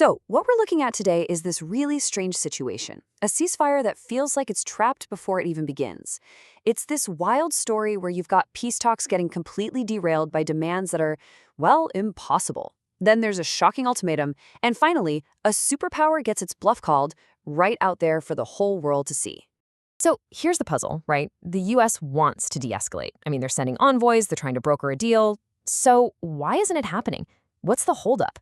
So, what we're looking at today is this really strange situation, a ceasefire that feels like it's trapped before it even begins. It's this wild story where you've got peace talks getting completely derailed by demands that are, well, impossible. Then there's a shocking ultimatum, and finally, a superpower gets its bluff called right out there for the whole world to see. So here's the puzzle, right? The U.S. wants to de-escalate. I mean, they're sending envoys, they're trying to broker a deal. So why isn't it happening? What's the holdup?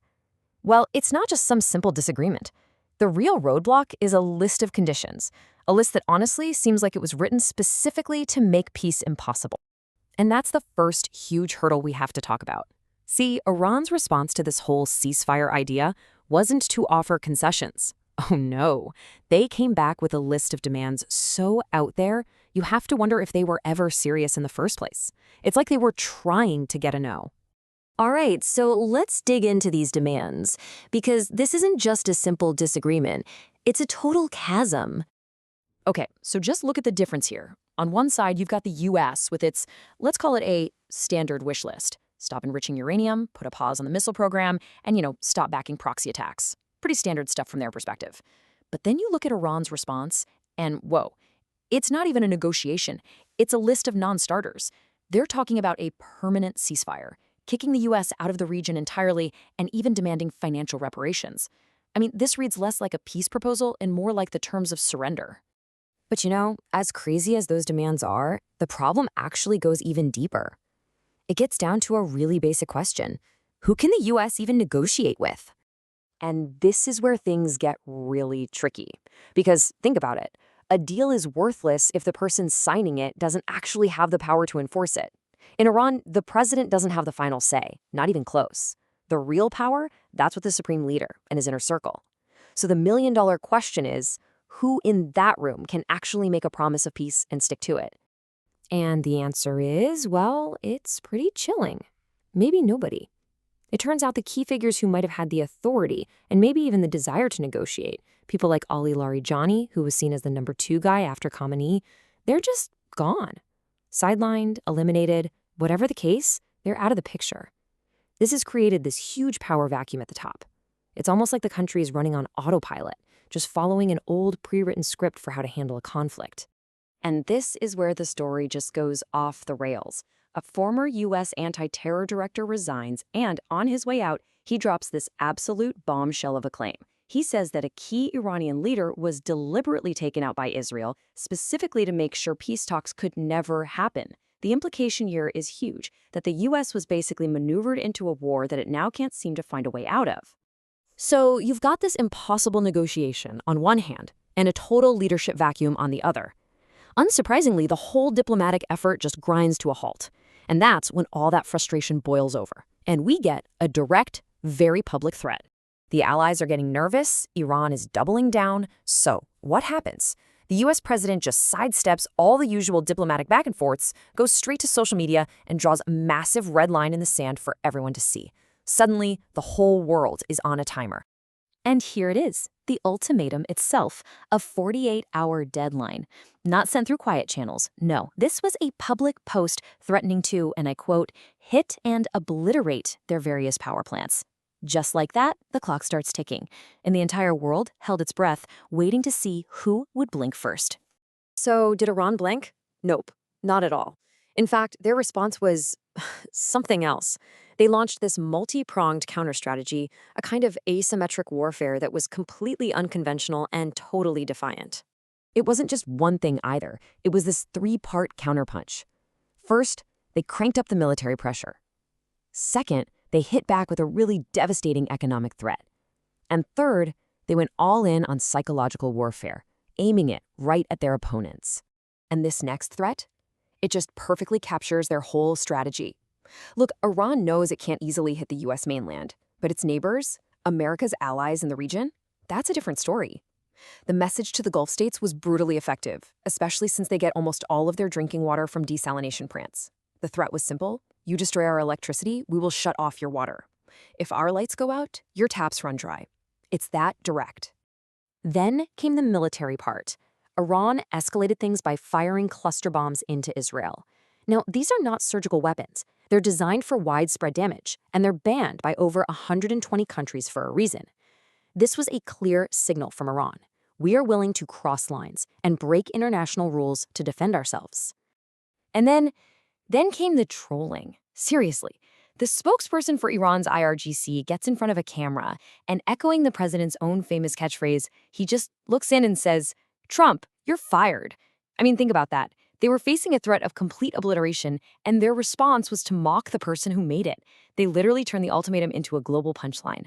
Well, it's not just some simple disagreement. The real roadblock is a list of conditions, a list that honestly seems like it was written specifically to make peace impossible. And that's the first huge hurdle we have to talk about. See, Iran's response to this whole ceasefire idea wasn't to offer concessions. Oh no, they came back with a list of demands so out there, you have to wonder if they were ever serious in the first place. It's like they were trying to get a no. All right, so let's dig into these demands, because this isn't just a simple disagreement, it's a total chasm. Okay, so just look at the difference here. On one side, you've got the US with its, let's call it a standard wish list. Stop enriching uranium, put a pause on the missile program, and, stop backing proxy attacks. Pretty standard stuff from their perspective. But then you look at Iran's response, and whoa, it's not even a negotiation. It's a list of non-starters. They're talking about a permanent ceasefire, kicking the U.S. out of the region entirely, and even demanding financial reparations. I mean, this reads less like a peace proposal and more like the terms of surrender. But as crazy as those demands are, the problem actually goes even deeper. It gets down to a really basic question. Who can the U.S. even negotiate with? And this is where things get really tricky. Because think about it. A deal is worthless if the person signing it doesn't actually have the power to enforce it. In Iran, the president doesn't have the final say, not even close. The real power, that's with the supreme leader and his inner circle. So the million-dollar question is, who in that room can actually make a promise of peace and stick to it? And the answer is, well, it's pretty chilling. Maybe nobody. It turns out the key figures who might have had the authority and maybe even the desire to negotiate, people like Ali Larijani, who was seen as the number 2 guy after Khamenei, they're just gone. Sidelined, eliminated, whatever the case, they're out of the picture. This has created this huge power vacuum at the top. It's almost like the country is running on autopilot, just following an old pre-written script for how to handle a conflict. And this is where the story just goes off the rails. A former U.S. anti-terror director resigns, and on his way out, he drops this absolute bombshell of a claim. He says that a key Iranian leader was deliberately taken out by Israel, specifically to make sure peace talks could never happen. The implication here is huge, that the U.S. was basically maneuvered into a war that it now can't seem to find a way out of. So you've got this impossible negotiation on one hand, and a total leadership vacuum on the other. Unsurprisingly, the whole diplomatic effort just grinds to a halt. And that's when all that frustration boils over. And we get a direct, very public threat. The allies are getting nervous, Iran is doubling down. So what happens? The US president just sidesteps all the usual diplomatic back and forths, goes straight to social media, and draws a massive red line in the sand for everyone to see. Suddenly, the whole world is on a timer. And here it is, the ultimatum itself, a 48-hour deadline. Not sent through quiet channels. No, this was a public post threatening to, and I quote, hit and obliterate their various power plants. Just like that, the clock starts ticking, and the entire world held its breath, waiting to see who would blink first. So did Iran blink? Nope, not at all. In fact, their response was something else. They launched this multi-pronged counter-strategy, a kind of asymmetric warfare that was completely unconventional and totally defiant. It wasn't just one thing either. It was this 3-part counterpunch. First, they cranked up the military pressure. Second, they hit back with a really devastating economic threat. And third, they went all in on psychological warfare, aiming it right at their opponents. And this next threat? It just perfectly captures their whole strategy. Look, Iran knows it can't easily hit the U.S. mainland, but its neighbors, America's allies in the region, that's a different story. The message to the Gulf states was brutally effective, especially since they get almost all of their drinking water from desalination plants. The threat was simple. You destroy our electricity, we will shut off your water. If our lights go out, your taps run dry. It's that direct. Then came the military part. Iran escalated things by firing cluster bombs into Israel. Now, these are not surgical weapons. They're designed for widespread damage, and they're banned by over 120 countries for a reason. This was a clear signal from Iran. We are willing to cross lines and break international rules to defend ourselves. And then came the trolling. Seriously. The spokesperson for Iran's IRGC gets in front of a camera and, echoing the president's own famous catchphrase, he just looks in and says, "Trump, you're fired." I mean, think about that. They were facing a threat of complete obliteration, and their response was to mock the person who made it. They literally turned the ultimatum into a global punchline.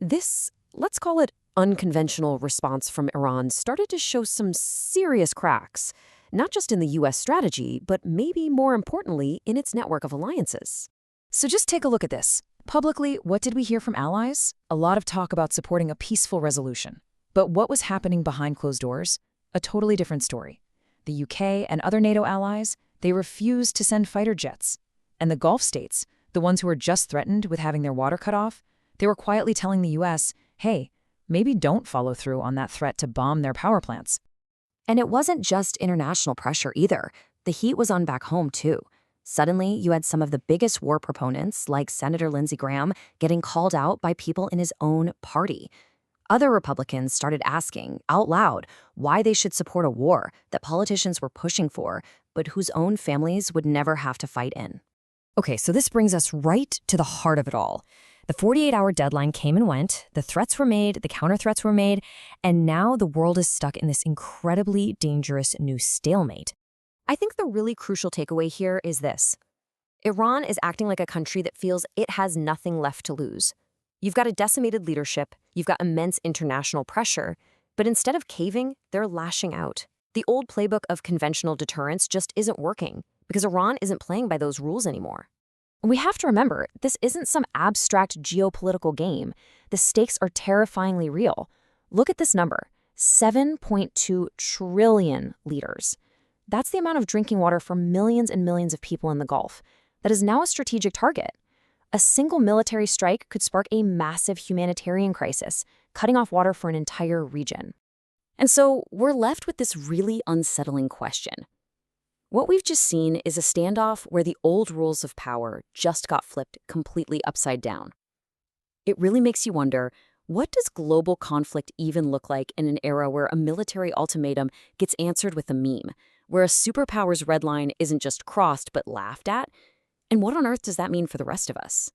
This, let's call it unconventional response from Iran, started to show some serious cracks, not just in the U.S. strategy, but maybe more importantly, in its network of alliances. So just take a look at this. Publicly, what did we hear from allies? A lot of talk about supporting a peaceful resolution. But what was happening behind closed doors? A totally different story. The UK and other NATO allies, they refused to send fighter jets. And the Gulf states, the ones who were just threatened with having their water cut off, they were quietly telling the US, hey, maybe don't follow through on that threat to bomb their power plants. And it wasn't just international pressure either. The heat was on back home, too. Suddenly, you had some of the biggest war proponents, like Senator Lindsey Graham, getting called out by people in his own party. Other Republicans started asking, out loud, why they should support a war that politicians were pushing for, but whose own families would never have to fight in. Okay, so this brings us right to the heart of it all. The 48-hour deadline came and went, the threats were made, the counter-threats were made, and now the world is stuck in this incredibly dangerous new stalemate. I think the really crucial takeaway here is this. Iran is acting like a country that feels it has nothing left to lose. You've got a decimated leadership, you've got immense international pressure, but instead of caving, they're lashing out. The old playbook of conventional deterrence just isn't working because Iran isn't playing by those rules anymore. We have to remember, this isn't some abstract geopolitical game. The stakes are terrifyingly real. Look at this number, 7.2 trillion liters. That's the amount of drinking water for millions and millions of people in the Gulf. That is now a strategic target. A single military strike could spark a massive humanitarian crisis, cutting off water for an entire region. And so we're left with this really unsettling question. What we've just seen is a standoff where the old rules of power just got flipped completely upside down. It really makes you wonder, what does global conflict even look like in an era where a military ultimatum gets answered with a meme, where a superpower's red line isn't just crossed but laughed at? And what on earth does that mean for the rest of us?